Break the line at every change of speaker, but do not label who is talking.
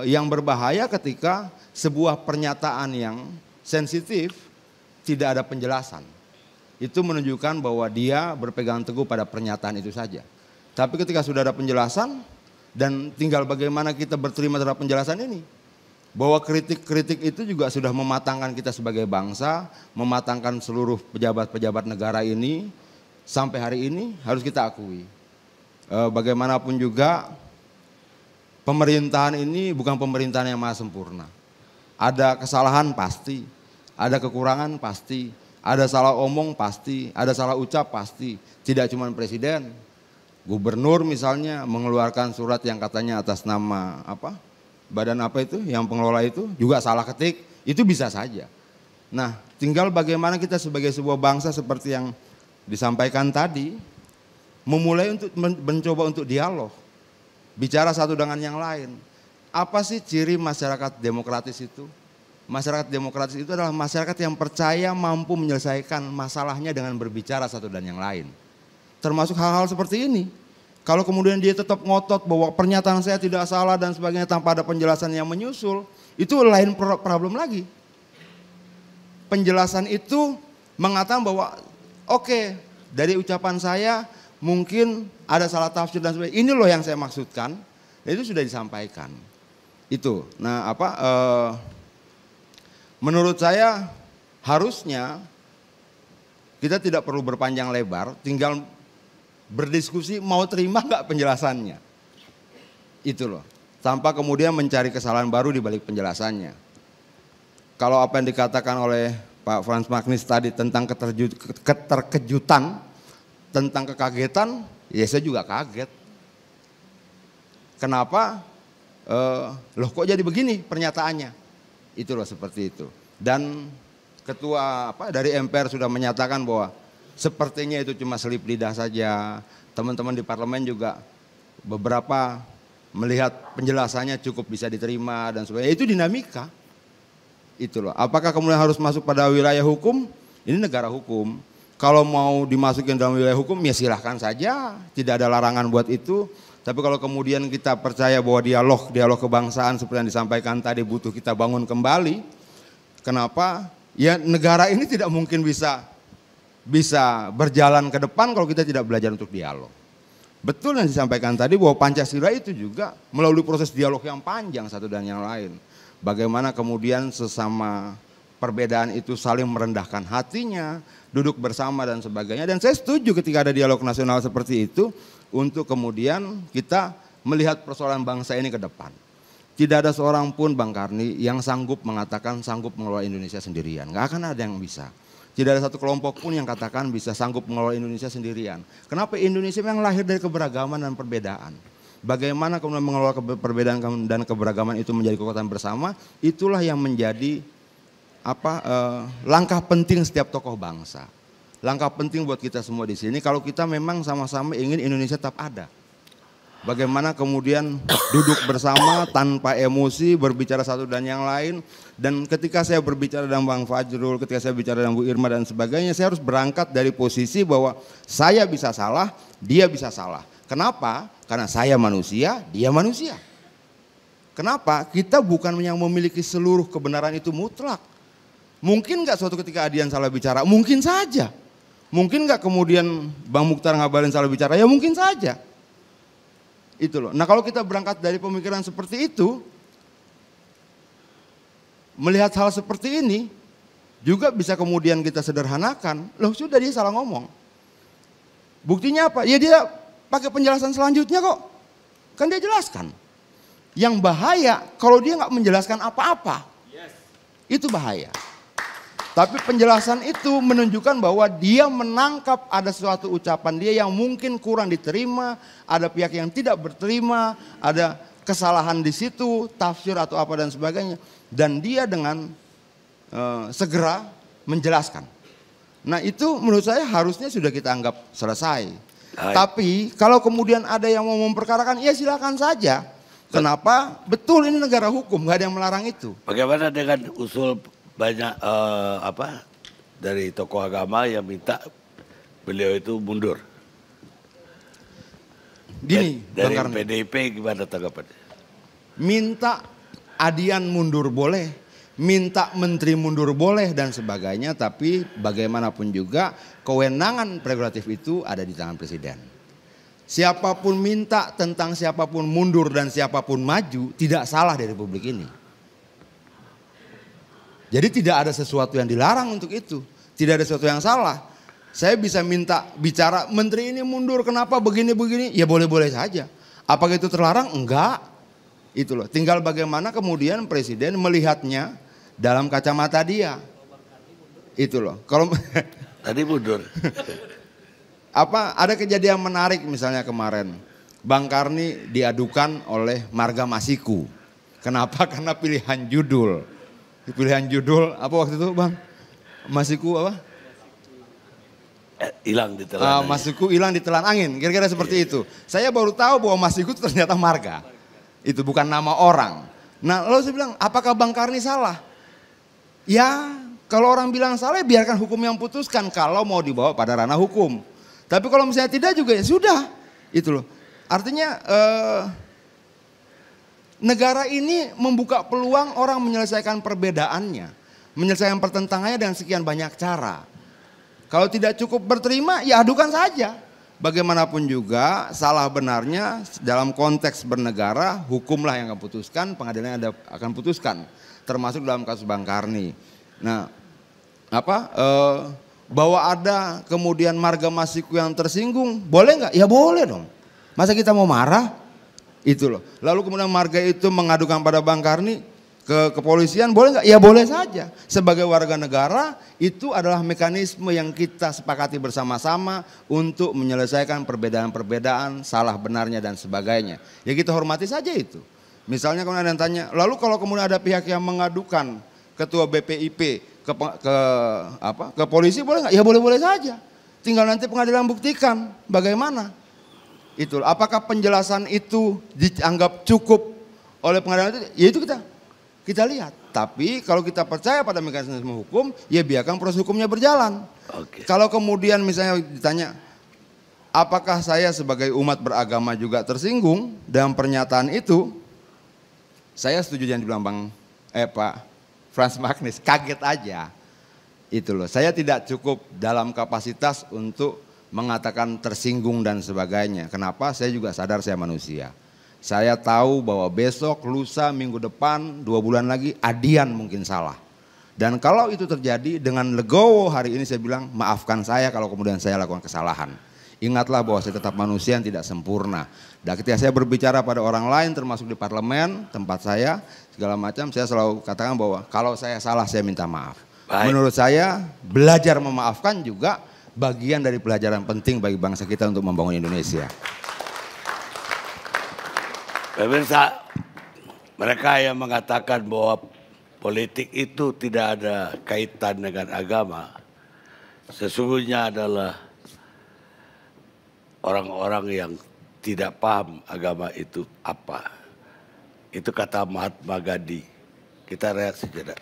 yang berbahaya ketika sebuah pernyataan yang sensitif tidak ada penjelasan. Itu menunjukkan bahwa dia berpegang teguh pada pernyataan itu saja. Tapi ketika sudah ada penjelasan dan tinggal bagaimana kita berterima terhadap penjelasan ini. Bahwa kritik-kritik itu juga sudah mematangkan kita sebagai bangsa, mematangkan seluruh pejabat-pejabat negara ini sampai hari ini harus kita akui. Bagaimanapun juga pemerintahan ini bukan pemerintahan yang maha sempurna. Ada kesalahan pasti, ada kekurangan pasti, ada salah omong pasti, ada salah ucap pasti. Tidak cuma presiden, gubernur misalnya mengeluarkan surat yang katanya atas nama badan apa itu yang pengelola itu juga salah ketik, itu bisa saja. Nah, tinggal bagaimana kita sebagai sebuah bangsa seperti yang disampaikan tadi, memulai untuk mencoba untuk dialog, bicara satu dengan yang lain. Apa sih ciri masyarakat demokratis itu? Masyarakat demokratis itu adalah masyarakat yang percaya mampu menyelesaikan masalahnya dengan berbicara satu dan yang lain. Termasuk hal-hal seperti ini. Kalau kemudian dia tetap ngotot bahwa pernyataan saya tidak salah dan sebagainya tanpa ada penjelasan yang menyusul, itu lain problem lagi. Penjelasan itu mengatakan bahwa oke, dari ucapan saya mungkin ada salah tafsir dan sebagainya. Ini loh yang saya maksudkan. Itu sudah disampaikan. Itu. Nah, menurut saya harusnya kita tidak perlu berpanjang lebar, tinggal berdiskusi mau terima nggak penjelasannya. Itu loh. Tanpa kemudian mencari kesalahan baru di balik penjelasannya. Kalau apa yang dikatakan oleh Pak Frans Magnis tadi tentang keterkejutan, tentang kekagetan, ya saya juga kaget. Kenapa? Loh kok jadi begini pernyataannya? Itu loh seperti itu. Dan ketua dari MPR sudah menyatakan bahwa sepertinya itu cuma selip lidah saja. Teman-teman di parlemen juga beberapa melihat penjelasannya cukup bisa diterima dan sebagainya. Itu dinamika. Itu loh. Apakah kemudian harus masuk pada wilayah hukum? Ini negara hukum. Kalau mau dimasukin dalam wilayah hukum ya silahkan saja. Tidak ada larangan buat itu. Tapi kalau kemudian kita percaya bahwa dialog kebangsaan seperti yang disampaikan tadi butuh kita bangun kembali. Kenapa? Ya negara ini tidak mungkin bisa berjalan ke depan kalau kita tidak belajar untuk dialog. Betul yang disampaikan tadi bahwa Pancasila itu juga melalui proses dialog yang panjang satu dan yang lain. Bagaimana kemudian sesama perbedaan itu saling merendahkan hatinya, duduk bersama dan sebagainya. Dan saya setuju ketika ada dialog nasional seperti itu untuk kemudian kita melihat persoalan bangsa ini ke depan. Tidak ada seorang pun Bang Karni yang sanggup mengatakan sanggup mengelola Indonesia sendirian. Nggak akan ada yang bisa. Tidak ada satu kelompok pun yang katakan bisa sanggup mengelola Indonesia sendirian. Kenapa? Indonesia memang lahir dari keberagaman dan perbedaan. Bagaimana kemudian mengelola perbedaan dan keberagaman itu menjadi kekuatan bersama, itulah yang menjadi langkah penting setiap tokoh bangsa. Langkah penting buat kita semua di sini kalau kita memang sama-sama ingin Indonesia tetap ada. Bagaimana kemudian duduk bersama tanpa emosi, berbicara satu dan yang lain. Dan ketika saya berbicara dengan Bang Fajrul, ketika saya bicara dengan Bu Irma dan sebagainya, saya harus berangkat dari posisi bahwa saya bisa salah, dia bisa salah. Kenapa? Karena saya manusia, dia manusia. Kenapa? Kita bukan yang memiliki seluruh kebenaran itu mutlak. Mungkin nggak suatu ketika Adian salah bicara? Mungkin saja. Mungkin nggak kemudian Bang Mukhtar Ngabalin salah bicara? Ya mungkin saja. Itu loh. Nah kalau kita berangkat dari pemikiran seperti itu, melihat hal seperti ini, juga bisa kemudian kita sederhanakan, loh sudah dia salah ngomong. Buktinya apa? Ya dia pakai penjelasan selanjutnya kok. Kan dia jelaskan. Yang bahaya kalau dia nggak menjelaskan apa-apa. Itu bahaya. Tapi penjelasan itu menunjukkan bahwa dia menangkap ada suatu ucapan dia yang mungkin kurang diterima, ada pihak yang tidak berterima, ada kesalahan di situ, tafsir atau apa dan sebagainya. Dan dia dengan segera menjelaskan. Nah itu menurut saya harusnya sudah kita anggap selesai. Tapi kalau kemudian ada yang mau memperkarakan, ya silakan saja. Kenapa? Betul ini negara hukum, nggak ada yang melarang itu.
Bagaimana dengan usul banyak dari tokoh agama yang minta beliau itu mundur?
Gini,
dari PDIP gimana tanggapannya?
Minta adian mundur boleh, minta menteri mundur boleh dan sebagainya, tapi bagaimanapun juga kewenangan prerogatif itu ada di tangan presiden. Siapapun minta tentang siapapun mundur dan siapapun maju tidak salah di Republik ini. Jadi tidak ada sesuatu yang dilarang untuk itu, tidak ada sesuatu yang salah. Saya bisa minta bicara menteri ini mundur, kenapa begini-begini, ya boleh-boleh saja. Apakah itu terlarang? Enggak. Itu loh. Tinggal bagaimana kemudian presiden melihatnya dalam kacamata dia. Itu loh. Kalau
tadi mundur.
ada kejadian menarik misalnya kemarin. Bang Karni diadukan oleh Marga Masiku. Kenapa? Karena pilihan judul. Pilihan judul apa waktu itu Bang? Masiku apa?
Hilang di telan angin.
Masiku hilang di telan angin. Kira-kira seperti itu. Saya baru tahu bahwa Masiku itu ternyata marga. Itu bukan nama orang. Nah lalu saya bilang apakah Bang Karni salah? Ya kalau orang bilang salah biarkan hukum yang putuskan kalau mau dibawa pada ranah hukum. Tapi kalau misalnya tidak juga ya sudah. Itu loh. Artinya negara ini membuka peluang orang menyelesaikan perbedaannya. Menyelesaikan pertentangannya dengan sekian banyak cara. Kalau tidak cukup berterima ya adukan saja. Bagaimanapun juga salah benarnya dalam konteks bernegara hukumlah yang akan putuskan, pengadilan akan putuskan. Termasuk dalam kasus Bang Karni. Nah bahwa ada kemudian Marga Masiku yang tersinggung boleh nggak? Ya boleh dong. Masa kita mau marah? Itu loh. Lalu kemudian marga itu mengadukan pada Bang Karni ke kepolisian boleh nggak? Ya boleh saja. Sebagai warga negara itu adalah mekanisme yang kita sepakati bersama-sama untuk menyelesaikan perbedaan-perbedaan, salah benarnya dan sebagainya. Ya kita hormati saja itu. Misalnya kalau ada yang tanya, lalu kalau kemudian ada pihak yang mengadukan ketua BPIP ke polisi boleh nggak? Ya boleh-boleh saja. Tinggal nanti pengadilan buktikan bagaimana. Itu apakah penjelasan itu dianggap cukup oleh pengadilan itu? Ya itu kita lihat. Tapi kalau kita percaya pada mekanisme hukum, ya biarkan proses hukumnya berjalan.
Oke.
Kalau kemudian misalnya ditanya, apakah saya sebagai umat beragama juga tersinggung dalam pernyataan itu? Saya setuju yang dibilang Pak Frans Magnis, kaget aja. Itu loh, saya tidak cukup dalam kapasitas untuk mengatakan tersinggung dan sebagainya. Kenapa? Saya juga sadar saya manusia. Saya tahu bahwa besok, lusa, minggu depan, 2 bulan lagi adian mungkin salah. Dan kalau itu terjadi dengan legowo hari ini saya bilang maafkan saya kalau kemudian saya lakukan kesalahan. Ingatlah bahwa saya tetap manusia yang tidak sempurna. Dan ketika saya berbicara pada orang lain termasuk di parlemen, tempat saya, segala macam saya selalu katakan bahwa kalau saya salah saya minta maaf. Baik. Menurut saya belajar memaafkan juga bagian dari pelajaran penting bagi bangsa kita untuk membangun Indonesia.
Pemirsa, mereka yang mengatakan bahwa politik itu tidak ada kaitan dengan agama, sesungguhnya adalah orang-orang yang tidak paham agama itu apa. Itu kata Mahatma Gandhi. Kita reaksi saja.